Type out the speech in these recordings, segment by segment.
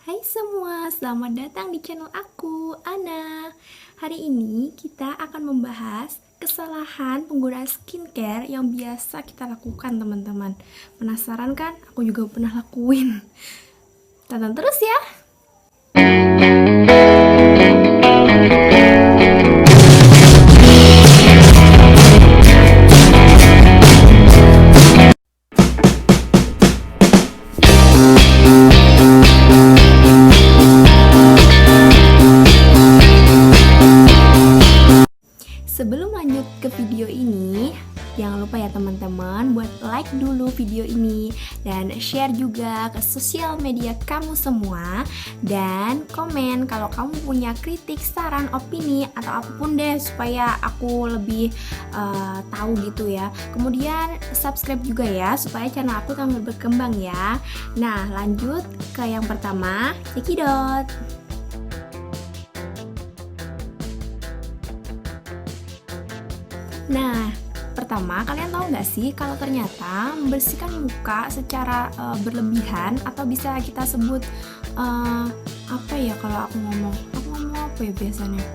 Hai semua, selamat datang di channel aku, Ana. Hari ini kita akan membahas kesalahan penggunaan skincare yang biasa kita lakukan, teman-teman. Penasaran kan? Aku juga pernah lakuin. Tonton terus ya. Sebelum lanjut ke video ini, jangan lupa ya teman-teman buat like dulu video ini dan share juga ke sosial media kamu semua, dan komen kalau kamu punya kritik, saran, opini atau apapun deh supaya aku lebih tahu gitu ya. Kemudian subscribe juga ya supaya channel aku tambah berkembang ya. Nah, lanjut ke yang pertama, cekidot. Nah, pertama, kalian tahu nggak sih kalau ternyata membersihkan muka secara berlebihan atau bisa kita sebut apa ya, kalau aku ngomong apa ya biasanya?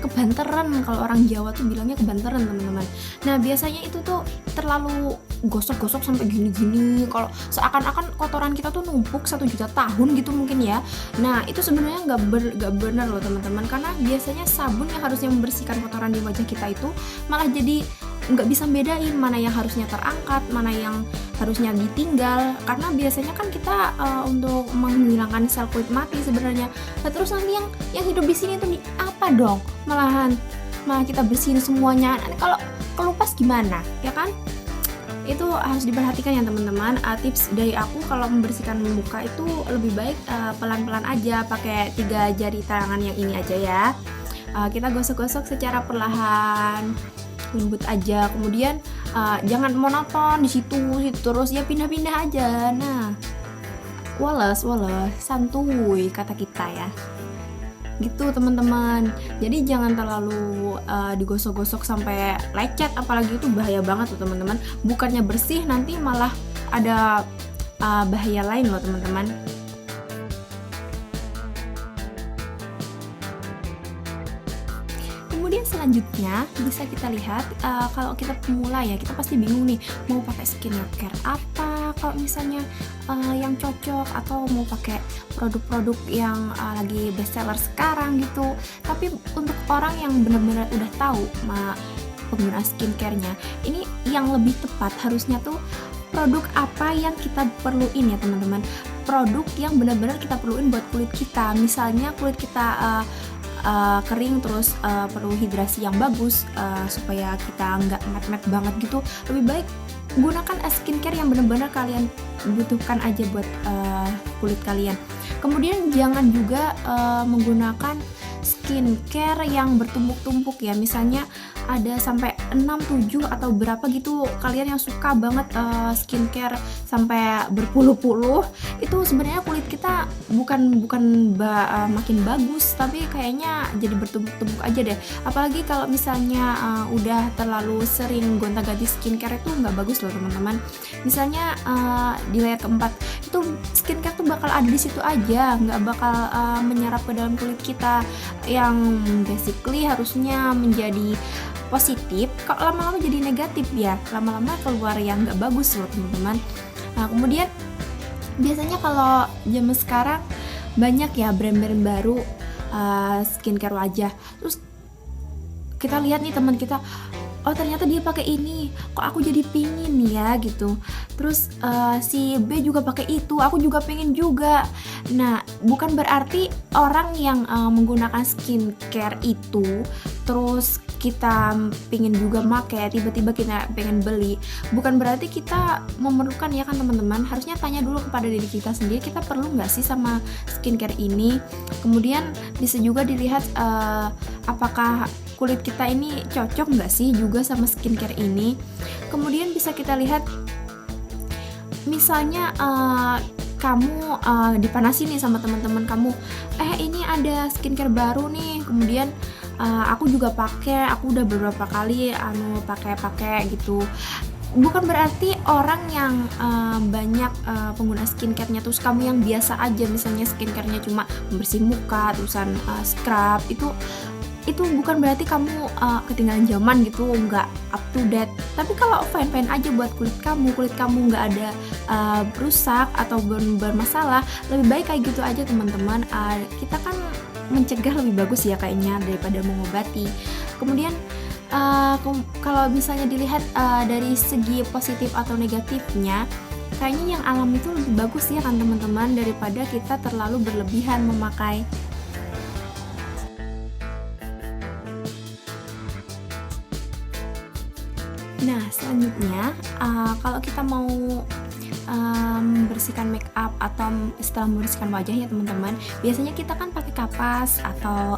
Kebanteran, kalau orang Jawa tuh bilangnya kebanteran, teman-teman. Nah, biasanya itu tuh terlalu gosok-gosok sampai gini-gini, kalau seakan-akan kotoran kita tuh numpuk 1 juta tahun gitu mungkin ya. Nah, itu sebenarnya nggak benar loh teman-teman, karena biasanya sabun yang harusnya membersihkan kotoran di wajah kita itu malah jadi nggak bisa bedain mana yang harusnya terangkat, mana yang harusnya ditinggal, karena biasanya kan kita untuk menghilangkan sel kulit mati sebenarnya. Nah, terus nanti yang hidup di sini tuh apa dong? Malah kita bersihin semuanya. Nanti kalau kelupas gimana? Ya kan? Itu harus diperhatikan ya teman-teman. Tips dari aku kalau membersihkan muka itu lebih baik pelan-pelan aja, pakai 3 jari tangan yang ini aja ya. Kita gosok-gosok secara perlahan, lembut aja. Kemudian jangan monoton di situ terus ya, pindah-pindah aja. Nah, woles, santuy kata kita ya. Gitu teman-teman. Jadi jangan terlalu digosok-gosok sampai lecet, apalagi itu bahaya banget tuh teman-teman. Bukannya bersih, nanti malah ada bahaya lain loh teman-teman. Kemudian selanjutnya bisa kita lihat, kalau kita pemula ya, kita pasti bingung nih mau pakai skincare apa kalau misalnya yang cocok, atau mau pakai produk-produk yang lagi bestseller sekarang gitu. Tapi untuk orang yang benar-benar udah tahu penggunaan skincare-nya, ini yang lebih tepat harusnya tuh produk apa yang kita perluin ya teman-teman. Produk yang benar-benar kita perluin buat kulit kita. Misalnya kulit kita kering, terus perlu hidrasi yang bagus supaya kita nggak matte banget gitu. Lebih baik gunakan skincare yang benar-benar kalian butuhkan aja buat kulit kalian. Kemudian jangan juga menggunakan skincare yang bertumpuk-tumpuk ya. Misalnya ada sampai 6, 7 atau berapa gitu. Kalian yang suka banget skincare sampai berpuluh-puluh, itu sebenarnya kulit kita bukan makin bagus, tapi kayaknya jadi bertumpuk-tumpuk aja deh. Apalagi kalau misalnya udah terlalu sering gonta-ganti skincare, itu nggak bagus loh teman-teman. Misalnya di layer keempat itu skincare tuh bakal ada di situ aja, nggak bakal menyerap ke dalam kulit kita, yang basically harusnya menjadi positif, kok lama-lama jadi negatif ya, lama-lama keluar yang nggak bagus loh teman-teman. Nah, kemudian biasanya kalau zaman sekarang banyak ya brand-brand baru skincare wajah, terus kita lihat nih teman kita, oh ternyata dia pakai ini, kok aku jadi pingin ya gitu. Terus si B juga pakai itu, aku juga pengen juga. Nah, bukan berarti orang yang menggunakan skincare itu terus kita pengen juga pakai, tiba-tiba kita pengen beli, bukan berarti kita memerlukan ya kan teman-teman. Harusnya tanya dulu kepada diri kita sendiri, kita perlu nggak sih sama skincare ini. Kemudian bisa juga dilihat apakah kulit kita ini cocok nggak sih juga sama skincare ini. Kemudian bisa kita lihat, misalnya kamu dipanasin nih sama teman-teman kamu, ini ada skincare baru nih, kemudian aku juga pakai, aku udah beberapa kali pakai gitu. bukan berarti orang yang banyak pengguna skincare-nya terus kamu yang biasa aja, misalnya skincare-nya cuma membersih muka, terusan scrub, itu bukan berarti kamu ketinggalan zaman gitu, nggak up to date. Tapi kalau fine-fine aja buat kulit kamu nggak ada rusak atau bermasalah, lebih baik kayak gitu aja teman-teman. Kita kan mencegah lebih bagus ya kayaknya daripada mengobati. Kemudian kalau misalnya dilihat dari segi positif atau negatifnya, kayaknya yang alami itu lebih bagus ya kan teman-teman, daripada kita terlalu berlebihan memakai. Nah, selanjutnya kalau kita mau membersihkan make up atau setelah membersihkan wajah ya teman-teman, biasanya kita kan pakai kapas atau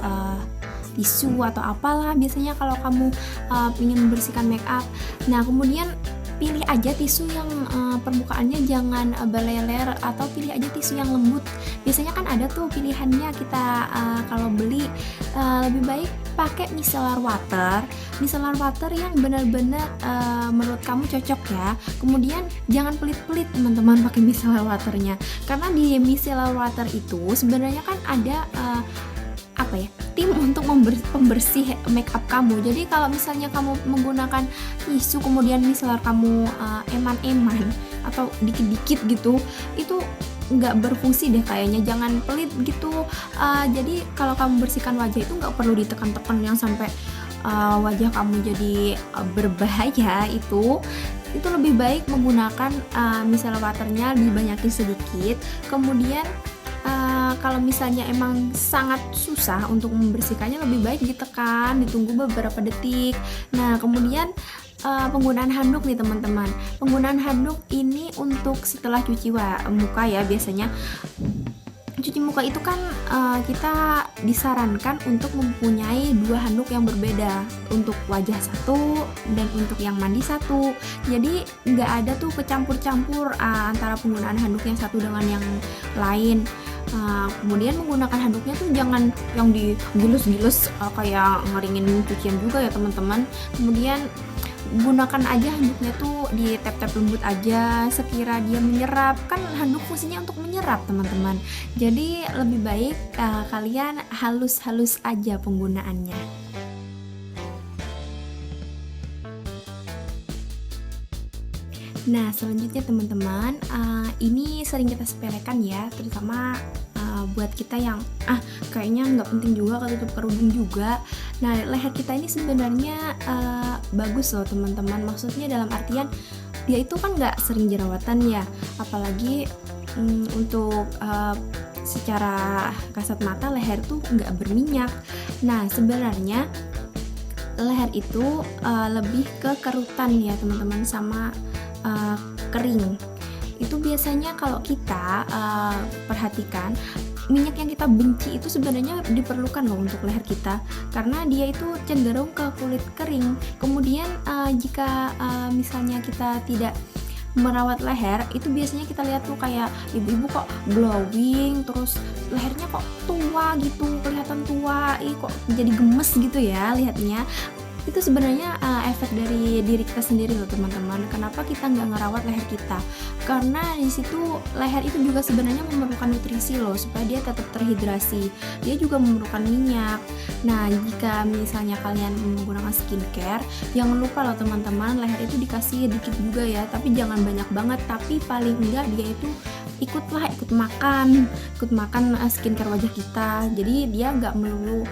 tisu atau apalah biasanya kalau kamu ingin membersihkan make up. Nah, kemudian pilih aja tisu yang permukaannya jangan beleler, atau pilih aja tisu yang lembut. Biasanya kan ada tuh pilihannya kita kalau beli, lebih baik pakai micellar water yang benar-benar menurut kamu cocok ya. Kemudian jangan pelit-pelit teman-teman pakai micellar waternya, karena di micellar water itu sebenarnya kan ada tim untuk pembersih make up kamu. Jadi kalau misalnya kamu menggunakan tisu kemudian micellar kamu eman-eman atau dikit-dikit gitu, itu nggak berfungsi deh kayaknya. Jangan pelit gitu. Jadi kalau kamu bersihkan wajah itu nggak perlu ditekan-tekan yang sampai wajah kamu jadi berbahaya. Itu lebih baik menggunakan micellar waternya dibanyakin sedikit. Kemudian kalau misalnya emang sangat susah untuk membersihkannya, lebih baik ditekan, ditunggu beberapa detik. Nah, kemudian penggunaan handuk nih teman-teman. Penggunaan handuk ini untuk setelah cuci muka ya. Biasanya cuci muka itu kan kita disarankan untuk mempunyai 2 handuk yang berbeda, untuk wajah satu dan untuk yang mandi satu. Jadi nggak ada tuh kecampur-campur antara penggunaan handuk yang satu dengan yang lain. Kemudian menggunakan handuknya tuh jangan yang digilus-gilus kayak ngeringin cucian juga ya teman-teman. Kemudian gunakan aja handuknya tuh di tap-tap lembut aja, sekira dia menyerap. Kan handuk fungsinya untuk menyerap teman-teman, jadi lebih baik kalian halus-halus aja penggunaannya. Nah, selanjutnya teman-teman, ini sering kita sepelekan ya, terutama buat kita yang kayaknya nggak penting juga kalau tutup kerudung juga. Nah, leher kita ini sebenarnya bagus loh teman-teman. Maksudnya dalam artian dia itu kan nggak sering jerawatan ya, apalagi untuk secara kasat mata leher tuh nggak berminyak. Nah, sebenarnya leher itu lebih ke kerutan ya teman-teman, sama kering. Itu biasanya kalau kita perhatikan, minyak yang kita benci itu sebenarnya diperlukan loh untuk leher kita, karena dia itu cenderung ke kulit kering. Kemudian jika misalnya kita tidak merawat leher, itu biasanya kita lihat tuh kayak ibu-ibu kok glowing, terus lehernya kok tua gitu, kelihatan tua, kok jadi gemes gitu ya lihatnya. Itu sebenarnya efek dari diri kita sendiri loh teman-teman. Kenapa kita nggak ngerawat leher kita? Karena di situ leher itu juga sebenarnya memerlukan nutrisi loh, supaya dia tetap terhidrasi. Dia juga memerlukan minyak. Nah, jika misalnya kalian menggunakan skincare, jangan lupa loh teman-teman, leher itu dikasih dikit juga ya, tapi jangan banyak banget. Tapi paling enggak dia itu ikut makan skincare wajah kita. Jadi dia nggak melulu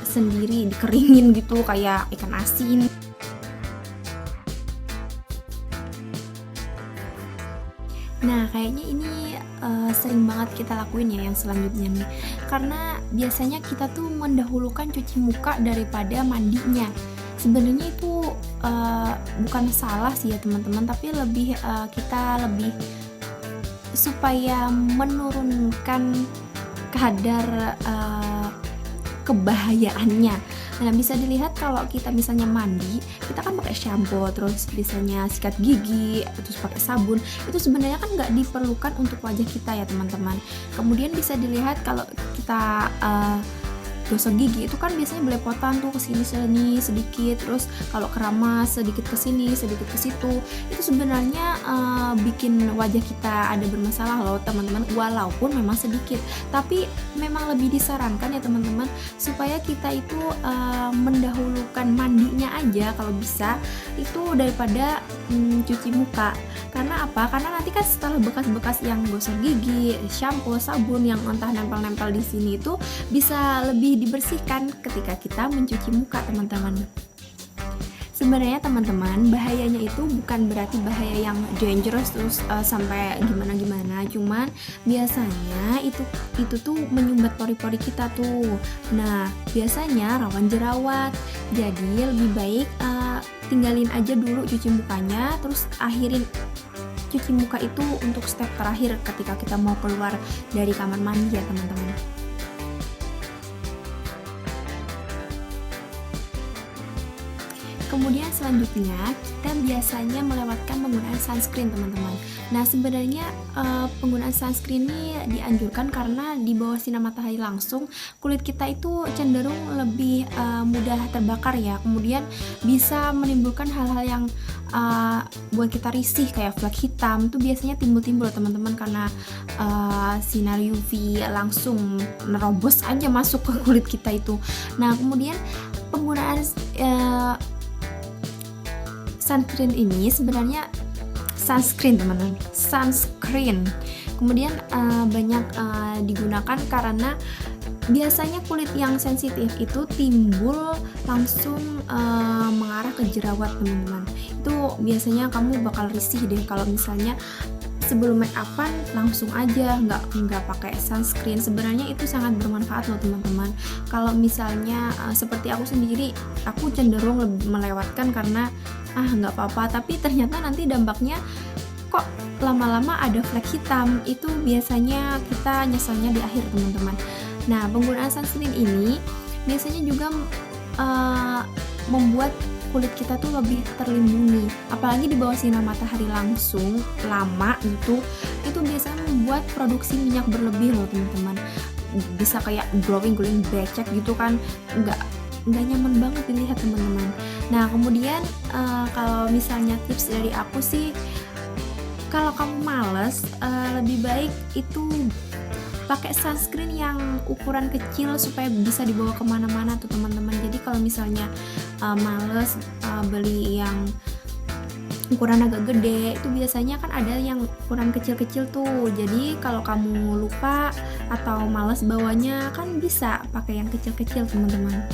sendiri dikeringin gitu kayak ikan asin. Nah, kayaknya ini sering banget kita lakuin ya yang selanjutnya nih, karena biasanya kita tuh mendahulukan cuci muka daripada mandinya. Sebenarnya itu bukan salah sih ya teman-teman, tapi kita lebih supaya menurunkan kadar kebahayaannya. Nah, bisa dilihat kalau kita misalnya mandi, kita kan pakai shampoo, terus biasanya sikat gigi, terus pakai sabun. Itu sebenarnya kan nggak diperlukan untuk wajah kita ya teman-teman. Kemudian bisa dilihat kalau kita gosok gigi itu kan biasanya belepotan tuh kesini sini sedikit, terus kalau keramas sedikit kesini sedikit ke situ, itu sebenarnya bikin wajah kita ada bermasalah loh teman-teman, walaupun memang sedikit, tapi memang lebih disarankan ya teman-teman supaya kita itu mendahulukan mandinya aja kalau bisa itu daripada cuci muka. Karena apa? Karena nanti kan setelah bekas-bekas yang gosok gigi, shampoo, sabun yang entah nempel-nempel di sini itu bisa lebih dibersihkan ketika kita mencuci muka teman-teman. Sebenarnya teman-teman, bahayanya itu bukan berarti bahaya yang dangerous terus sampai gimana-gimana, cuman biasanya itu tuh menyumbat pori-pori kita tuh. Nah, biasanya rawan jerawat. Jadi lebih baik tinggalin aja dulu cuci mukanya, terus akhirin cuci muka itu untuk step terakhir ketika kita mau keluar dari kamar mandi ya teman-teman. Kemudian selanjutnya kita biasanya melewatkan penggunaan sunscreen teman-teman. Nah sebenarnya penggunaan sunscreen ini dianjurkan karena di bawah sinar matahari langsung kulit kita itu cenderung lebih mudah terbakar ya. Kemudian bisa menimbulkan hal-hal yang buat kita risih kayak flek hitam itu biasanya timbul-timbul teman-teman karena sinar UV langsung nerobos aja masuk ke kulit kita itu. Nah kemudian penggunaan sunscreen ini sebenarnya sunscreen teman-teman, sunscreen. Kemudian banyak digunakan karena biasanya kulit yang sensitif itu timbul langsung mengarah ke jerawat teman-teman. Itu biasanya kamu bakal risih deh kalau misalnya sebelum make upan langsung aja nggak pakai sunscreen. Sebenarnya itu sangat bermanfaat loh teman-teman. Kalau misalnya seperti aku sendiri, aku cenderung melewatkan karena nggak apa-apa, tapi ternyata nanti dampaknya kok lama-lama ada flek hitam. Itu biasanya kita nyesalnya di akhir teman-teman. Nah penggunaan sunscreen ini biasanya juga membuat kulit kita tuh lebih terlindungi, apalagi di bawah sinar matahari langsung lama gitu, itu biasanya membuat produksi minyak berlebih loh teman-teman. Bisa kayak glowing becek gitu kan, nggak nyaman banget dilihat teman-teman. Nah kemudian kalau misalnya tips dari aku sih, kalau kamu males lebih baik itu pakai sunscreen yang ukuran kecil supaya bisa dibawa kemana-mana tuh teman-teman. Jadi kalau misalnya males beli yang ukuran agak gede, itu biasanya kan ada yang ukuran kecil-kecil tuh. Jadi kalau kamu lupa atau males bawanya kan bisa pakai yang kecil-kecil teman-teman.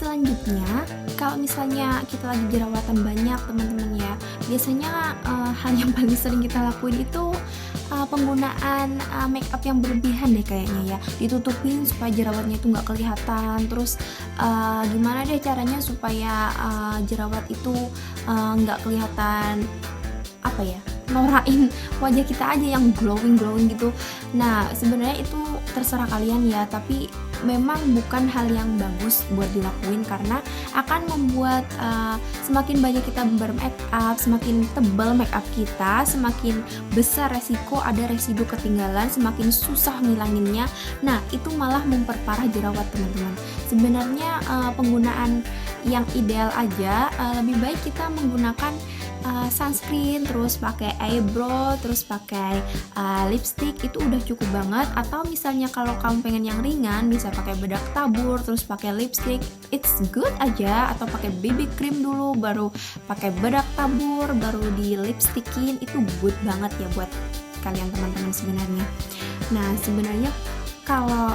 Selanjutnya, kalau misalnya kita lagi jerawatan banyak teman-teman ya, biasanya hal yang paling sering kita lakuin itu penggunaan make up yang berlebihan deh kayaknya ya, ditutupin supaya jerawatnya itu nggak kelihatan. Terus gimana deh caranya supaya jerawat itu nggak kelihatan apa ya, norain wajah kita aja yang glowing gitu. Nah sebenarnya itu terserah kalian ya, tapi memang bukan hal yang bagus buat dilakuin karena akan membuat semakin banyak kita bermake up, semakin tebal make up kita, semakin besar resiko ada residu ketinggalan, semakin susah ngilanginnya. Nah itu malah memperparah jerawat teman-teman. Sebenarnya penggunaan yang ideal aja, lebih baik kita menggunakan sunscreen, terus pakai eyebrow, terus pakai lipstick, itu udah cukup banget. Atau misalnya kalau kamu pengen yang ringan bisa pakai bedak tabur, terus pakai lipstick, it's good aja. Atau pakai BB cream dulu, baru pakai bedak tabur, baru di lipstickin, itu good banget ya buat kalian teman-teman sebenarnya. Nah sebenarnya kalau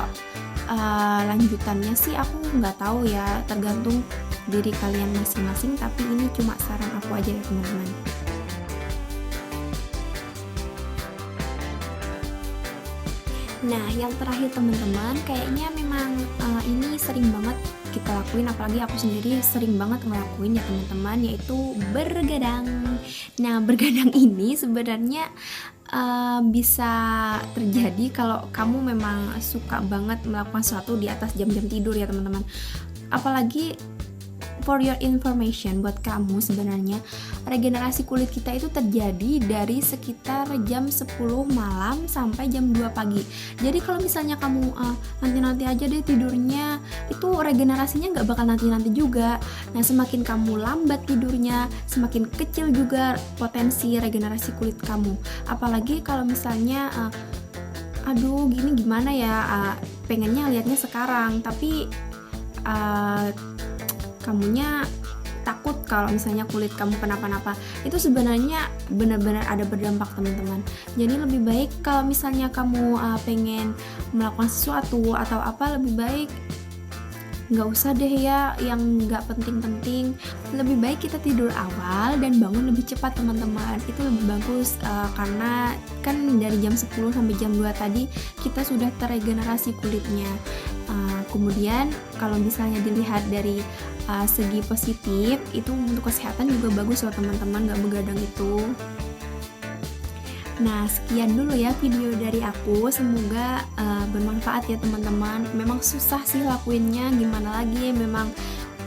lanjutannya sih aku nggak tahu ya, tergantung diri kalian masing-masing, tapi ini cuma saran aku aja ya teman-teman. Nah yang terakhir teman-teman, kayaknya memang ini sering banget kita lakuin, apalagi aku sendiri sering banget ngelakuin ya teman-teman, yaitu bergadang. Nah bergadang ini sebenarnya bisa terjadi kalau kamu memang suka banget melakukan sesuatu di atas jam-jam tidur ya teman-teman. Apalagi for your information, buat kamu sebenarnya regenerasi kulit kita itu terjadi dari sekitar jam 10 malam sampai jam 2 pagi. Jadi kalau misalnya kamu nanti-nanti aja deh tidurnya, itu regenerasinya nggak bakal nanti-nanti juga. Nah, semakin kamu lambat tidurnya, semakin kecil juga potensi regenerasi kulit kamu. Apalagi kalau misalnya aduh gini gimana ya, pengennya liatnya sekarang, tapi kamunya takut kalau misalnya kulit kamu kenapa-napa. Itu sebenarnya benar-benar ada berdampak, teman-teman. Jadi lebih baik kalau misalnya kamu pengen melakukan sesuatu atau apa, lebih baik nggak usah deh ya yang nggak penting-penting. Lebih baik kita tidur awal dan bangun lebih cepat, teman-teman. Itu lebih bagus, karena kan dari jam 10 sampai jam 2 tadi kita sudah terregenerasi kulitnya. Kemudian kalau misalnya dilihat dari segi positif, itu untuk kesehatan juga bagus loh, teman-teman, nggak begadang itu. Nah, sekian dulu ya video dari aku. Semoga bermanfaat ya, teman-teman. Memang susah sih lakuinnya, gimana lagi, memang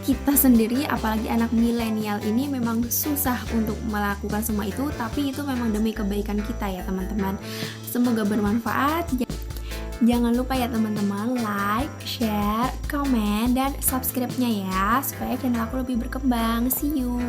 kita sendiri, apalagi anak milenial ini memang susah untuk melakukan semua itu, tapi itu memang demi kebaikan kita ya, teman-teman. Semoga bermanfaat. Jangan lupa ya, teman-teman, like, share, komen, dan subscribe-nya ya, supaya channel aku lebih berkembang. See you.